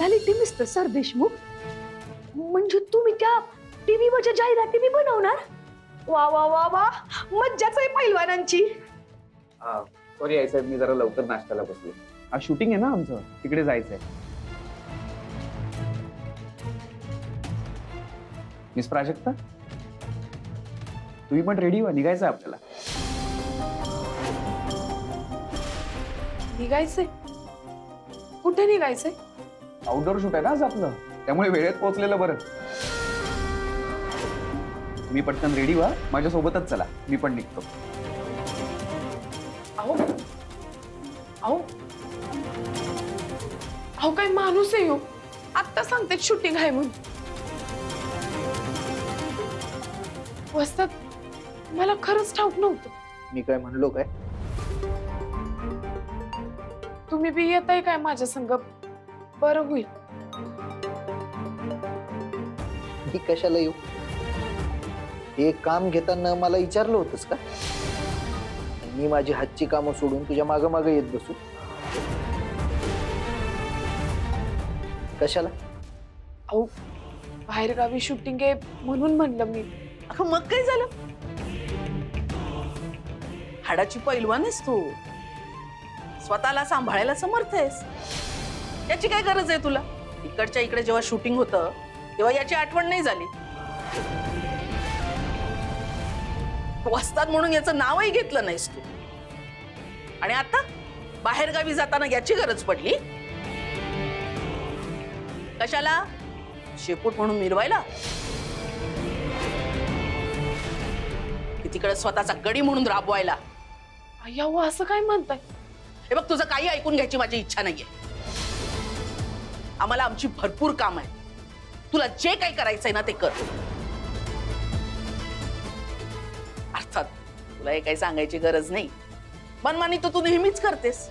Reality mister Sardeshmukh, म्हणजे तुम्ही त्या टीव्हीवरच्या जाहिराती बी बनवणार? वा वा वा वा, मज्जाच आहे पैलवानांची. सॉरी आई साहेब, मी जरा लवकर नाश्त्याला बसलो. आज शूटिंग आहे ना आमचं, तिकडे जायचंय. मिस प्राजक्ता, तुम्ही पण रेडी व्हा, निघायचंय आपल्याला. निघायचंय? कुठे निघायचंय? आउटडोर शूट आहे ना आज आपलं, त्यामुळे वेळेत पोहोचलेलं बरं. तुम्ही पटकन रेडी व्हा, माझ्यासोबतच चला, मी पण निघतो. अहो अहो अहो, काय माणूस आहे हो, आत्ता सांगते शूटिंग आहे म्हणून. वस्तात, मला खरंच ठाऊक नव्हतं. मी काय म्हणलो काय? तुम्ही बी येताय काय माझ्या संग? बरं होईल. मी कशाला येऊ? हे काम घेताना मला विचारलं होतंस का? मी माझी हातची कामं सोडून तुझ्या मागं मागं येत बसू? कशाला? अहो, बाहेरगावी शूटिंग आहे म्हणून म्हणलं मी. मग काय झालं? हाडाची पैलवान आहेस तू, स्वतःला सांभाळायला समर्थ आहेस. याची काय गरज आहे तुला? इकडच्या इकडे जेव्हा शूटिंग होतं तेव्हा याची आठवण नाही झाली. वस्ताद म्हणून याचं नावही घेतलं नाहीस तू, आणि आता बाहेरगावी जाताना याची गरज पडली. कशाला? शेपूट म्हणून मिरवायला? की तिकडे स्वतःचा गडी म्हणून राबवायला? अहो, असं काय म्हणताय? हे बघ, तुझं काही ऐकून घ्यायची माझी इच्छा नाहीये. आम्हाला आमची भरपूर काम आहे. तुला जे काही करायचंय ना ते कर. अर्थात तुला हे काही सांगायची गरज नाही. मनमानी तू नेहमीच करतेस.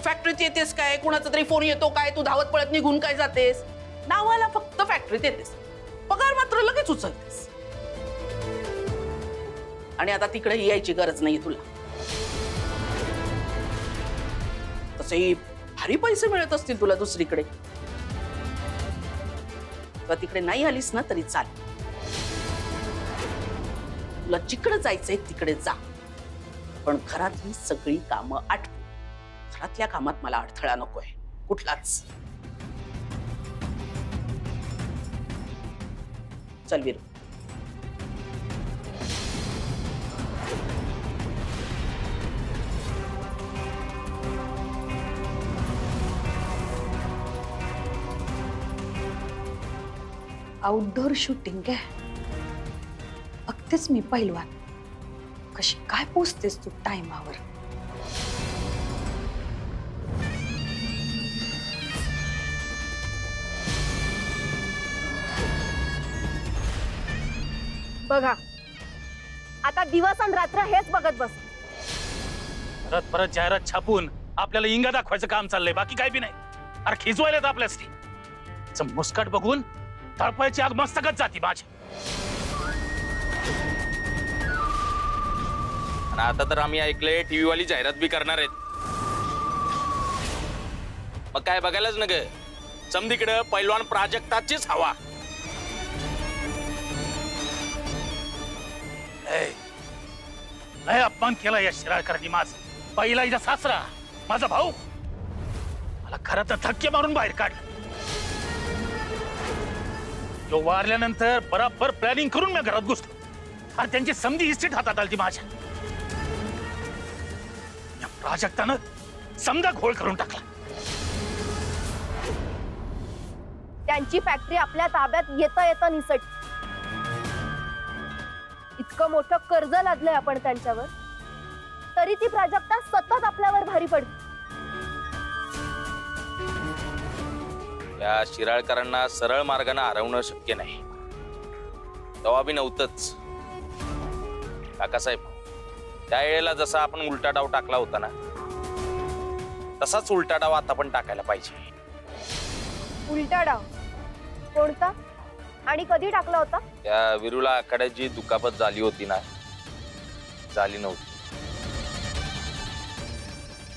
फॅक्टरीत येतेस काय, कुणाचा तरी फोन येतो काय, तू धावत पळत निघून काय जातेस. नावाला फक्त फॅक्टरीत येतेस, पगार मात्र लगेच उचलतेस. आणि आता तिकडे यायची गरज नाही तुला. तसेही भारी पैसे मिळत असतील तुला दुसरीकडे. किंवा तिकडे नाही आलीस ना तरी चाल. तुला जिकडे जायचंय तिकडे जा, पण घरातली सगळी कामं आटप. घरातल्या कामात मला अडथळा नकोय कुठलाच. चल वीरू. आउटडोर शूटिंग आहे. बघतेच मी पैलवान, कशी काय पोचतेस तू टाइमावर. बघा, आता दिवस आणि रात्र हेच बघत बस. परत परत जाहिरात छापून आपल्याला इंगा दाखवायचं काम चाललंय, बाकी काय बी नाही. अरे खिजवायला आपल्यासाठी मुस्कट बघून तळपायची आग मस्तकच जाती माझी. आणि आता तर आम्ही ऐकलंय टीव्ही वाली जाहिरात बी करणार आहेत. मग काय बघायलाच न ग, समदीकडे पैलवान प्राजक्ताचीच हवा. लय अपमान केला या शिराळकरांनी. माझा पहिला हिचा सासरा, माझा भाऊ, मला घरात धक्के मारून बाहेर काढलं. तो वारल्यानंतर बराबर प्लॅनिंग करून मी घरात घुसलो आणि त्यांची समधी इस्टेट हातात आली माझ्या. या प्राजक्तानं समजा घोळ करून टाकला. त्यांची फॅक्टरी आपल्या ताब्यात येता येता निसट. इतकं मोठं कर्ज लादलंय आपण त्यांच्यावर, तरी ती प्राजक्ता सतत आपल्यावर भारी पडते. या शिराळकरांना सरळ मार्गाने हरवणं शक्य नाही. तेव्हा बी नव्हतंच. काकासाहेब, त्या वेळेला जसा आपण उलटा डाव टाकला होता ना, तसाच उलटा डाव आता पण टाकायला पाहिजे. उलटा डाव कोणता आणि कधी टाकला होता? त्या वीरूला आखाड्यात जी दुखापत झाली होती ना, झाली नव्हती,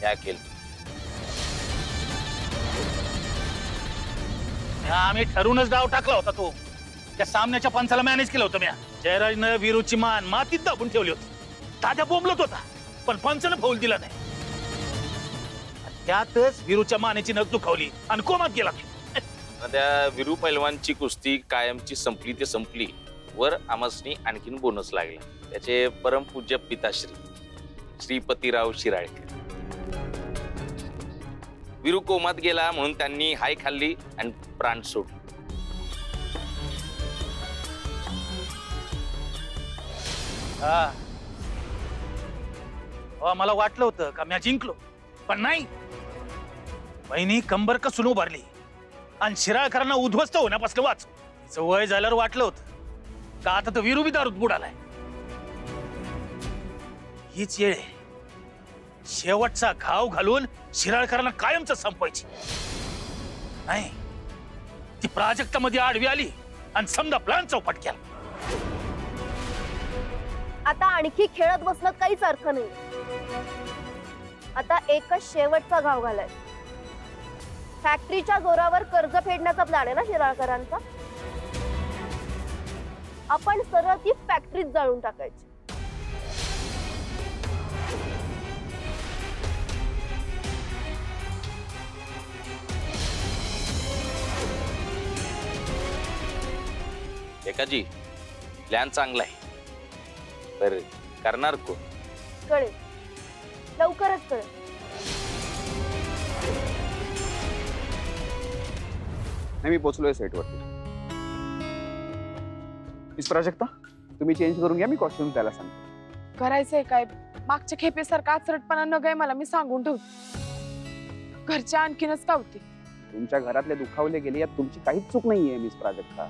या केली. आम्ही ठरूनच डाव टाकला होता तो. त्या सामन्याच्या पंचाला मॅनेज केलं होतं. म्या जयराजनं वीरूची मान मातीत दाबून ठेवली होती. ताज्या बोंबलत होता पण पंचानं फौल दिला नाही. त्यातच वीरूच्या मानेची नस दुखावली आणि कोमात गेला. त्या वीरू पैलवानची कुस्ती कायमची संपली ते संपली. वर आमसनी आणखीन बोनस लागला. त्याचे परमपूज्य पिताश्री श्रीपतीराव शिराळकर. वीरू कोमात गेला म्हणून त्यांनी हाय खाल्ली आणि प्राण सोडले. मला वाटलं होतं का मी जिंकलो पण नाही. बहिणी कंबर कसून उभारली आणि शिराळकरांना उद्ध्वस्त होण्यापासून वाचव. तिचं वय झाल्यावर वाटलं होतं का आता तर वीरू बी दारूत बुडालाय. हीच येळ शेवटचा घाव घालून शिराळकरांना कायमच संपवायची. नाही ती प्राजक्तामध्ये आडवी आली आणि समजा प्लॅन चौपट केला. आता आणखी खेळत बसण्यात काहीच अर्थ नाही. आता एकच शेवटचा घाव घालाय. फॅक्टरीच्या जोरावर कर्ज फेडण्याचा प्लॅन आहे ना शिराळकरांचा. आपण सरळ ती फॅक्टरीत जाळून टाकायची. एकाजी प्लॅन चांगला आहे. बरं करणार कोण? कळेल लवकरच कळेल. नाही मी पोचलोय सेटवरती. मिस प्राजक्ता तुम्ही चेंज करून घ्या. मी कॉस्ट्युम त्याला सांगतो. करायचंय काय? मागच्या खेपेसारखा आचरटपणा न गाय मला. मी सांगून ठेवते. घरच्या आणखीनच कावते. तुमच्या घरातले दुखावले गेले यात तुमची काहीच चूक नाहीये मिस प्राजक्ता.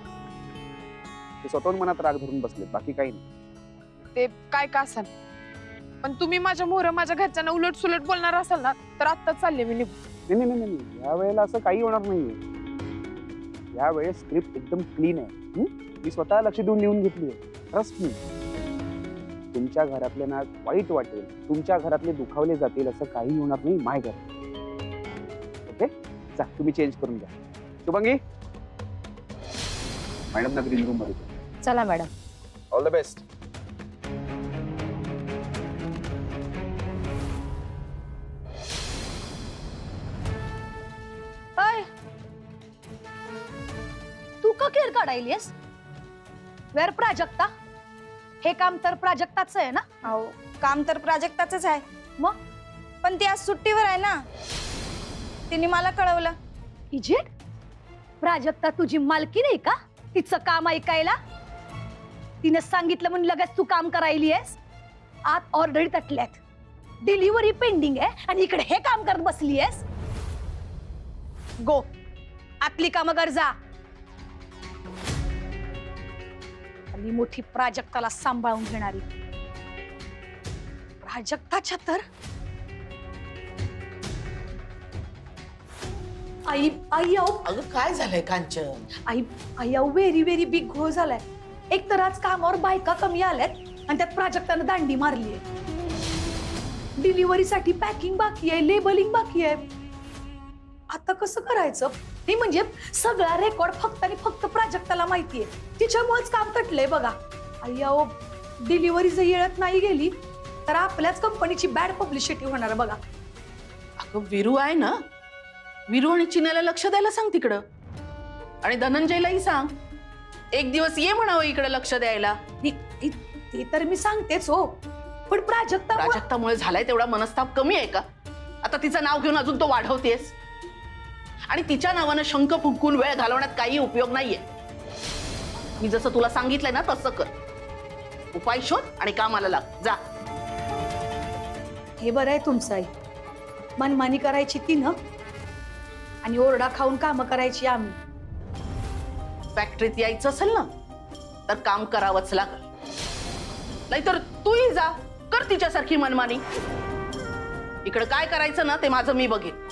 ते स्वतःहून मनात राग धरून बसले बाकी काही नाही. ते काय का असाल पण तुम्ही माझ्या मोहर माझ्या घरच्यांना उलट सुलट बोलणार असाल ना तर आत्ताच चालले मी निघून. नाही नाही नाही या वेळेला असं काही होणार नाहीये. या वेळेस स्क्रिप्ट एकदम क्लीन आहे. मी स्वतः लक्ष देऊन लिहून घेतली आहे. Trust me. तुमच्या घरातल्यांना वाईट वाटेल, तुमच्या घरातले दुखावले जातील असं काही होणार नाही. माय घर. ओके जा तुम्ही चेंज करून घ्या. शुभांगी मॅडम ना ग्रीन रूम मध्ये. चला मॅडम. All the best. तू का केर काढायलीस? वेर प्राजक्ता? हे काम तर प्राजक्ताच आहे ना? हो काम तर प्राजक्ताच आहे. मग पण ती आज सुट्टीवर आहे ना. तिने मला कळवलं. इजिट प्राजक्ता तुझी मालकी नाही का? तिचं काम ऐकायला तिने सांगितलं म्हणून लगेच तू काम करायली आहेस. आत ऑर्डर तटल्यात, डिलिव्हरी पेंडिंग आहे आणि इकडे हे काम करत बसली आहेस. गो आतली कामं कर जा. आणि मोठी प्राजक्ताला सांभाळून घेणारी प्राजक्ताच्या तर आई आई अगं काय झालंय कांचन? आई आई व्हेरी व्हेरी बिग घोळ झालाय. एक तर आज कामावर बायका कमी आल्यात आणि त्यात प्राजक्तानं दांडी मारली आहे. डिलिव्हरीसाठी पॅकिंग बाकी आहे, लेबलिंग बाकी आहे. आता कसं करायचं? हे म्हणजे सगळा रेकॉर्ड फक्त आणि फक्त प्राजक्ताला माहितीये. तिच्यामुळेच काम तटलंय बघा. आई डिलिव्हरी जर येळत नाही गेली तर आपल्याच कंपनीची बॅड पब्लिसिटी होणार बघा. अगं वीरू आहे ना, वीरू आणि चिन्याला लक्ष द्यायला सांग तिकडं. आणि धनंजयलाही सांग एक दिवस ये म्हणावं इकडे लक्ष द्यायला. ते तर मी सांगतेच हो, पण प्राजक्तामुळे झालाय तेवढा मनस्ताप कमी आहे का? आता तिचं नाव घेऊन अजून तो वाढवतेस आणि तिच्या नावानं शंख फुंकून वेळ घालवण्यात काही उपयोग नाहीये. मी जसं तुला सांगितलंय ना तसं कर. उपाय शोध आणि कामाला लाग जा. हे बरं आहे तुमचं आई. मनमानी करायची ती ना आणि ओरडा खाऊन काम करायची आम्ही. फॅक्टरीत यायचं असेल ना तर काम करावंच लागल. नाहीतर तूही जा कर तिच्यासारखी मनमानी. इकडे काय करायचं ना ते माझं मी बघेन.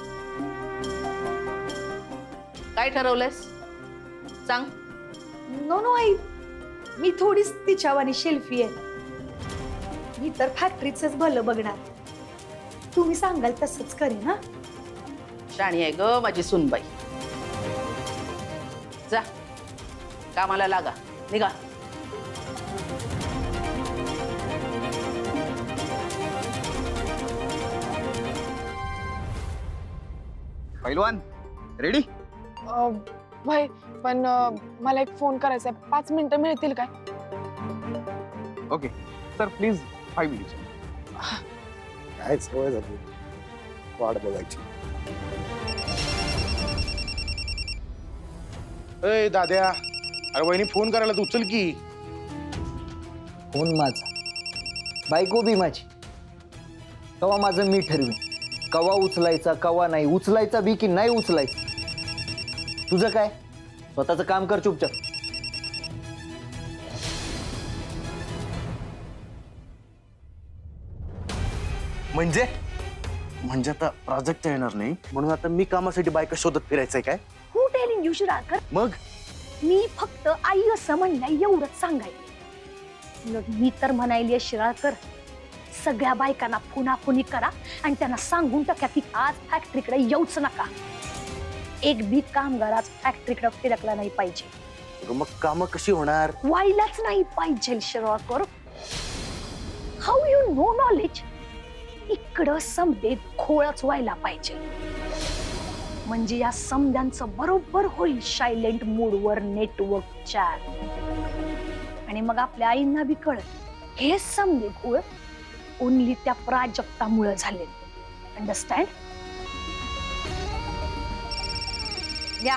काय ठरवलंयस सांग. नो नो आई, मी थोडीच तिच्यावानी शेल्फी आहे. मी तर फॅक्टरीच भलं बघणार. तुम्ही सांगाल तसंच करेन. हा शाणी आहे ग माझी सुनबाई. जा कामाला लागा, निघा. पैलवान रेडी? भाई पण मला एक फोन करायचा आहे, 5 मिनिटं मिळतील काय? Okay sir please 5 minutes. काय सवय झाली वाट बघायची. ए दाद्या, अरे वहिनी फोन करायला तू उचल की. फोन माझा, बायको बी माझी. कवा माझं मी ठरवीन, कवा उचलायचा कवा नाही, उचलायचा बी की नाही उचलायचा. तुझं काय, स्वतःचं काम कर चुपचाप. म्हणजे म्हणजे आता प्रोजेक्ट येणार नाही म्हणून आता मी कामासाठी बायका शोधत फिरायचंय काय? हू टेलिंग यू शिराळकर? मग मी फक्त आई असं म्हणलंय एवढंच सांगायला. मी तर म्हणायली शिराळकर, सगळ्या बायकांना पुन्हा करा आणि त्यांना सांगून टाका की आज फॅक्टरीकडे येऊच नका. एक बी कामगार आज फॅक्टरीकडे फिरकला नाही पाहिजे. मग काम कशी होणार? व्हायलाच नाही पाहिजे Shiralkar. How you know knowledge? इकडं समदे खोळच व्हायला पाहिजे, म्हणजे या समद्यांचं बरोबर होईल सायलेंट मोडवर नेटवर्क चॅट. आणि मग आपल्या आईंना बी कळत हे समदे घोळ ओनली त्या प्राजक्तामुळे झाले. अंडरस्टँड? या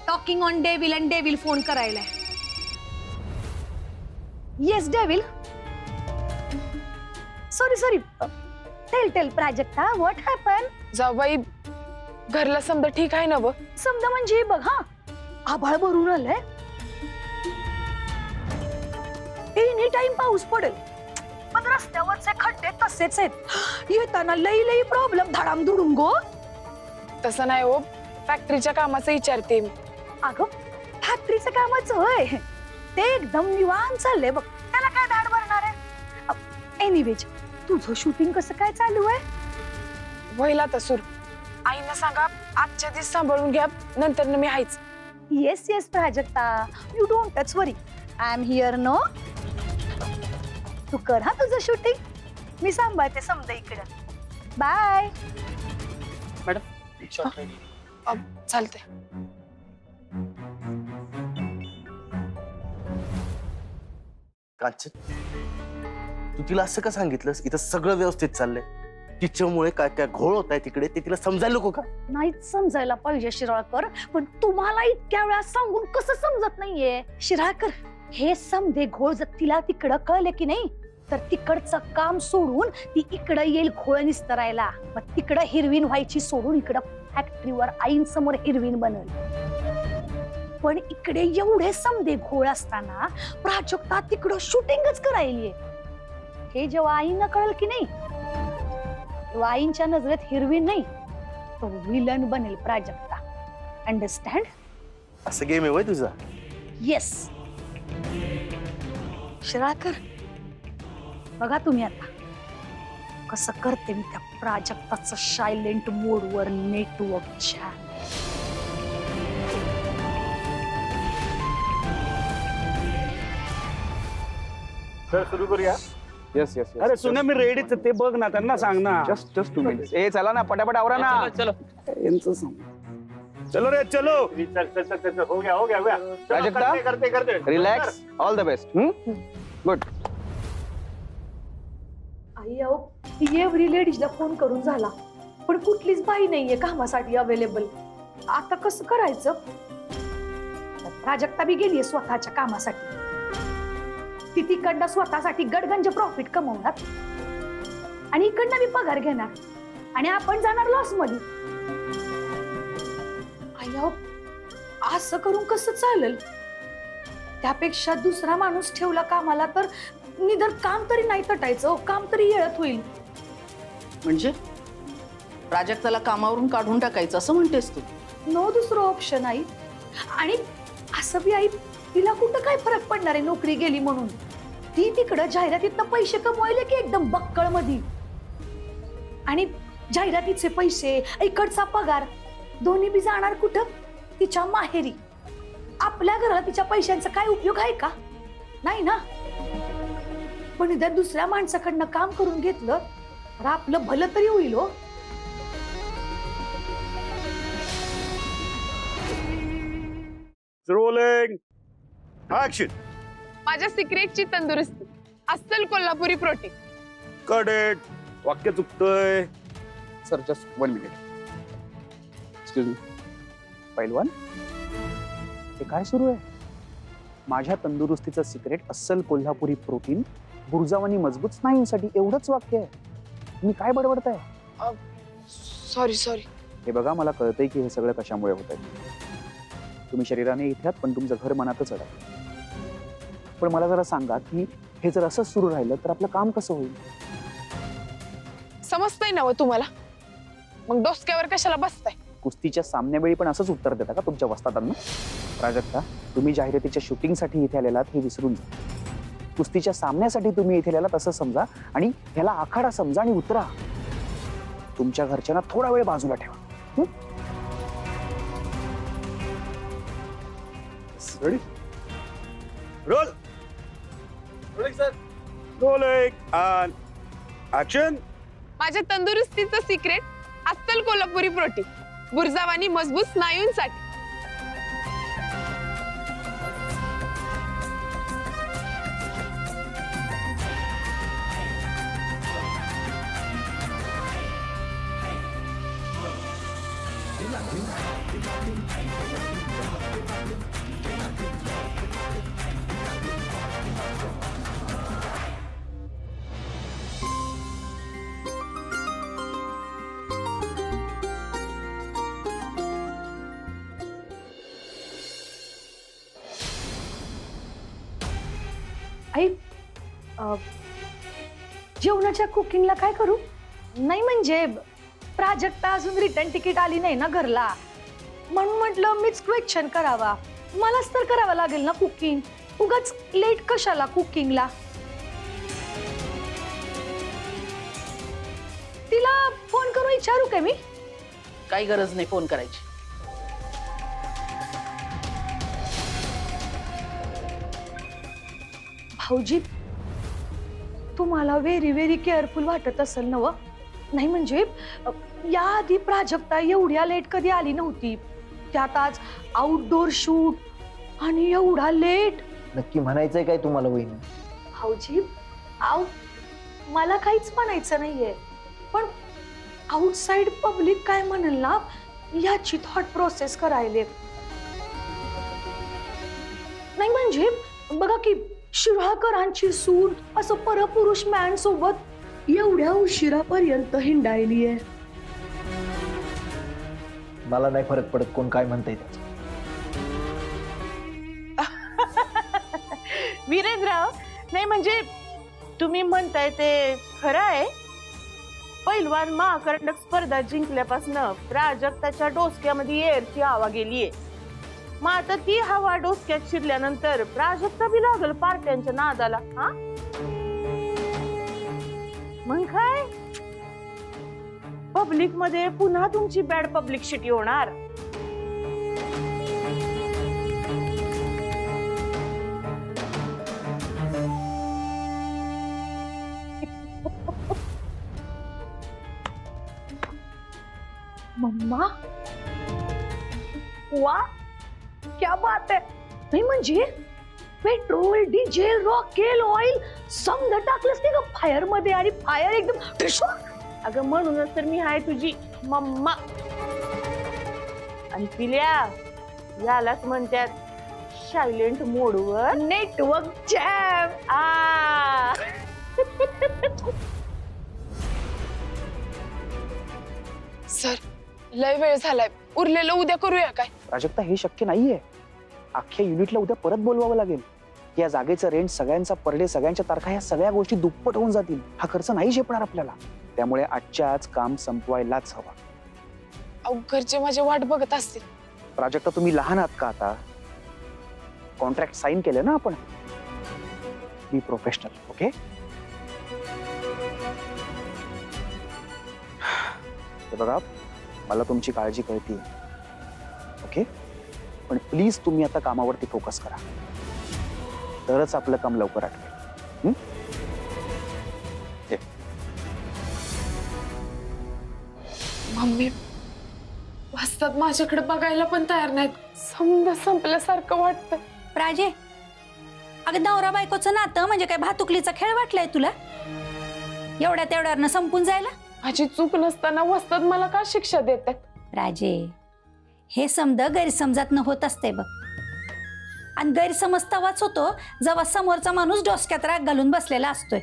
talking on devil and devil phone करायला. Yes devil. Sorry tell Prajakta, what happen? जाऊबाई, घरला समजा ठीक आहे ना? व समजा म्हणजे बघ, हा आभाळ भरून आलंय, एनी टाइम पाऊस पडेल, पण रस्त्यावरचे खड्डे तसेच आहेत. येताना लई प्रॉब्लेम धडाम धुडून गो. तसं नाही हो, फॅक्टरीच्या कामाचं विचारते मी. अगं फॅक्टरीचं कामाचं होय, ते एकदम निवांत चाललंय बघ, त्याला काय धाड भरणार आहे. एनिवेज, तुझं शूटिंग कसं काय चालू आहे? व्हायला तर सुरू. आईना सांगा आजच्या दिवस सांभाळून घ्या, नंतर मी हायच. Yes Prajakta, you don't touch worry, I am here. No, तू कर हा तुझं शूटिंग, मी सांभाळते समजा इकडं. Bye madam. चालतंय. कांचन, तू तिला असं का सांगितलंस? इथं सगळं व्यवस्थित चाललंय, तिच्यामुळे काय काय घोळ होत आहे तिकडे, ते तिला समजायला नको का? नाहीच समजायला पाहिजे शिराळकर, पण तुम्हाला इतक्या वेळा सांगून कसं समजत नाहीये? शिराळकर, हे समधे घोळ जर तिला तिकडं कळले की नाही, तर तिकडचं काम सोडून ती इकडं येईल घोळ निस्तरायला. मग तिकडं हिरवीन व्हायची सोडून इकडं फॅक्टरीवर आईंसमोर हिरवीन बनल. पण इकडे एवढे समधे घोळ असताना प्राजक्ता तिकडं शूटिंगच करायलीये. हे जेव्हा आईंना कळल की नाही, तेव्हा आईंच्या नजरेत हिरवीन नाही, तो विलन बनेल प्राजक्ता. अंडरस्टँड? असं गेम आहे तुझा? येस शिराळकर, बघा तुम्ही आता कसं करते मी त्या प्राजक्ताचं सायलेंट मोडवर नेटवर्कच्या. सर सुरू करूया. Yes yes. अरे सुना, मी रेडीच, ते बघ ना, त्यांना सांग ना. Just 2 minutes. ए चला ना, पटापट आवरा ना. चलो यांचं सांग. चलो रे चलो. चल हो गया. प्राजक्ता, करते relax, all the best. Good. आई अहो, एव्हरी लेडीजला फोन करून झाला, पण कुठलीच बाई नाहीये कामासाठी अवेलेबल. आता कसं करायचं? प्राजक्ता बी गेलीये स्वतःच्या कामासाठी. ती तिकडनं स्वतःसाठी गडगंज प्रॉफिट कमवणार आणि इकडनं बी पगार घेणार आणि आपण जाणार लॉस मध्ये. आई अहो, असं करून कसं चालेल? त्यापेक्षा दुसरा माणूस ठेवला कामाला तर निधर काम तरी नाही तटायचं, काम तरी येळत होईल. म्हणजे प्राजक्ताला कामावरून काढून टाकायचं असं म्हणतेस तू? नो दुसरं ऑप्शन आई. आणि असं बी आई, तिला कुठं काय फरक पडणार आहे नोकरी गेली म्हणून? ती तिकडं जाहिरातीतनं पैसे कमवायले की एकदम बक्कळ मध्ये, आणि जाहिरातीचे पैसे इकडचा पगार दोन्ही बी जाणार कुठं? तिच्या माहेरी. आपल्या घराला तिच्या पैशांचा काय उपयोग आहे का? नाही ना. पण जर दुसऱ्या माणसाकडनं काम करून घेतलं तर आपलं भलं तरी होईल हो. Rolling action. माझ्या सिक्रेटची तंदुरुस्ती, अस्सल कोल्हापुरी प्रोटीन. कडेट वाक्य चुकतंय. Sir just 1 minute. Excuse me. पैलवान, हे काय सुरू आहे? माझ्या तंदुरुस्तीचं सिक्रेट अस्सल कोल्हापुरी प्रोटीन, बुरजावानी मजबूत स्नायूंसाठी, एवढंच वाक्य आहे. मी काय बडबडताय? सॉरी. हे बघा, मला कळतंय की हे सगळं कशामुळे होत आहे. तुम्ही शरीराने इथे आहात पण तुमचं घर मनातच अडकलं. पण मला जरा सांगा की हे जर असंच सुरू राहिलं तर आपलं काम कसं होईल? समजतंय ना तुम्हाला? मग डोसक्यावर कशाला बसताय? कुस्तीच्या सामन्यावेळी पण असंच उत्तर देता का तुमच्या वस्तादांना? प्राजक्ता, तुम्ही जाहिरातीच्या शूटिंगसाठी इथे आलेलात हे विसरून जा. कुस्तीच्या सामन्यासाठी तुम्ही इथे आलेलात असं समजा आणि ह्याला आखाडा समजा आणि उतरा. तुमच्या घरच्यांना थोडा वेळ बाजूला ठेवा. Ready? Roll. Rolling sir. Rolling आणि ऍक्शन. माझ्या तंदुरुस्तीचं सिक्रेट, अस्सल कोल्हापुरी प्रोटीन, बुरजावानी मजबूत स्नायूंसाठी. आई, जेवणाच्या कुकिंगला काय करू? नाही म्हणजे प्राजक्ता अजून रिटर्न तिकीट आली नाही ना घरला, म्हणून म्हटलं मीच क्वेश्चन करावा. मलाच तर करावं लागेल ना कुकिंग. उगाच लेट कशाला कुकिंगला? तिला फोन करून विचारू का मी? काही गरज नाही फोन करायची. भाऊजी, तुम्हाला व्हेरी केअरफुल वाटत असेल ना व? नाही म्हणजे याआधी प्राजक्ता एवढ्या लेट कधी आली नव्हती. त्यात आज आउटडोर शूट आणि एवढा लेट. नक्की म्हणायचंय काय तुम्हाला वहिनी? भाऊजी, मला काहीच म्हणायचं नाहीये, पण आउटसाइड पब्लिक काय म्हणेल ना याची थॉट प्रोसेस करायले. नाही म्हणजे बघा की शिराळकरांची सून असं परपुरुष मॅन सोबत एवढ्या उशिरापर्यंत हिंडायलीये. मला नाही फरक पडत कोण काय म्हणताय त्याचं. वीरेंद्रराव, नाही म्हणजे तुम्ही म्हणताय ते खरं आहे. पैलवान महाकरंडक स्पर्धा जिंकल्यापासून प्राजक्ताच्या डोसक्यामध्ये एअरची हवा गेलीये. मग आता ती हवा डोसक्यात शिरल्यानंतर प्राजक्ता बी लागल पार्ट्यांच्या नादाला. हा मग काय पब्लिक मध्ये पुन्हा तुमची बॅड पब्लिसिटी होणार. मम्मा, वाह क्या बात है. नाही म्हणजे पेट्रोल, डिझेल, रॉकेल, ऑइल समजा टाकलंस ते का फायर मध्ये आणि फायर एकदम. अगं म्हणूनच तर मी हाय तुझी मम्मा. आणि पिल्या यालाच म्हणतात सायलेंट मोडवर नेटवर्क जॅम. सर, लय वेळ झालाय, उरलेलं उद्या करूया काय? प्राजक्ता, हे शक्य नाहीये. अख्ख्या युनिटला उद्या परत बोलवावं लागेल. या जागेचं रेंट, सगळ्यांचा पर डे, सगळ्यांच्या तारखा, या सगळ्या गोष्टी दुप्पट होऊन जातील. हा खर्च नाही झेपणार आपल्याला. त्यामुळे आजच्या आज काम संपवायलाच हवा. अहो, घरचे माझे वाट बघत असतील. प्राजक्ता, तुम्ही लहान आहात का आता? कॉन्ट्रॅक्ट साईन केलं ना आपण. Be professional, okay? बघा, मला तुमची काळजी कळते, ओके? पण प्लीज तुम्ही आता कामावरती फोकस करा, तरच आपलं काम लवकर आटवेल. मम्मी वाचतात माझ्याकडे बघायला पण तयार नाहीत. समजा संपल्यासारखं वाटतं. प्राजे, अगं नवरा बायकोचं नातं म्हणजे काय भातुकलीचा खेळ वाटलाय तुला? एवढ्या तेवढ्यावरनं संपून जायला? माझी चूक नसताना वस्तात मला का शिक्षा देतात? राजे, हे समज गैरसमजात न होत असते बघ. आणि गैरसमज तवाच होतो जेव्हा समोरचा माणूस डोसक्यात राग घालून बसलेला असतोय.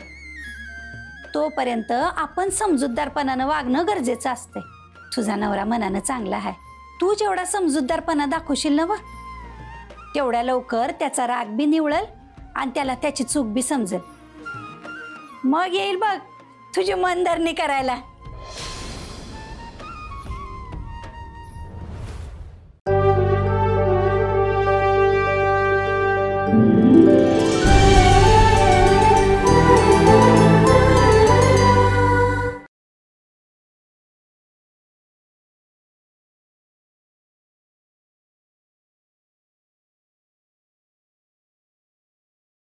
तोपर्यंत आपण समजूतदारपणानं वागणं गरजेचं असते. तुझा नवरा मनानं चांगला आहे. तू जेवढा समजूतदारपणा दाखवशील ना, तेवढ्या लवकर त्याचा राग बी निवळल आणि त्याला त्याची चूक बी समजेल. मग येईल बघ तुझी मनधरणी करायला.